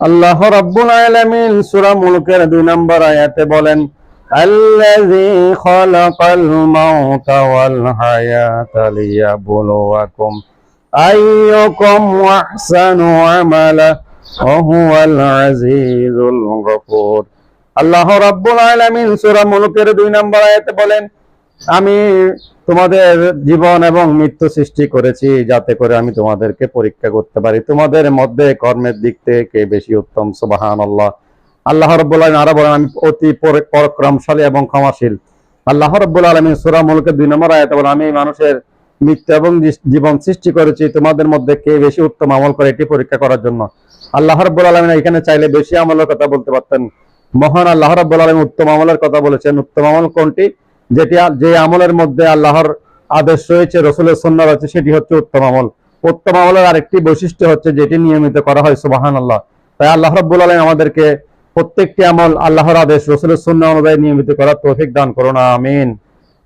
আল্লাহ রাব্বুল আলামিন সূরা মুলকের 2 নম্বর আয়াতে বলেন, আল্লাযী খালাকাল মাউতা ওয়াল হায়াতা লিয়াবলুয়াকুম আইয়ুকুম আহসানু আমালা ওয়া হুয়াল আজিজুল গফুর। আল্লাহ রাব্বুল আলামিন সূরা মুলকের 2 নম্বর আয়াতে বলেন, আমি তোমাদের জীবন এবং মৃত্যু সৃষ্টি করেছি যাতে করে আমি তোমাদেরকে পরীক্ষা করতে পারি, তোমাদের মধ্যে কর্মের দিক থেকে বেশি উত্তম। সুবহানাল্লাহ। আল্লাহ রাব্বুল আলামিন আরো বলেন, আমি অতি পরাক্রমশালী এবং ক্ষমাশীল। আল্লাহ রাব্বুল আলামিন সূরা মুলকের 2 নম্বর আয়াতে বলেন, আমি মানুষের মৃত্যু এবং জীবন সৃষ্টি করেছি তোমাদের মধ্যে কে বেশি উত্তম আমল করে এটি পরীক্ষা করার জন্য। আল্লাহ রাব্বুল আলামিন এখানে চাইলে বেশি আমলের কথা বলতে পারতেন। মহান আল্লাহ রাব্বুল আলামিন উত্তম আমলের কথা বলেছেন। উত্তম আমল কোনটি? যে আমলের মধ্যে আল্লাহর আদেশ রয়েছে, রসুলের সুন্নাহ রয়েছে, সেটি হচ্ছে উত্তম আমল। উত্তম আমলের আরেকটি বৈশিষ্ট্য হচ্ছে যেটি নিয়মিত করা হয়। সুবহানাল্লাহ। তাই আল্লাহ রাব্বুল আলামিন আমাদেরকে প্রত্যেকটি আমল আল্লাহর আদেশ, রসুলের সুন্নাহ অনুযায়ী নিয়মিত করার তৌফিক দান করুন। আমিন।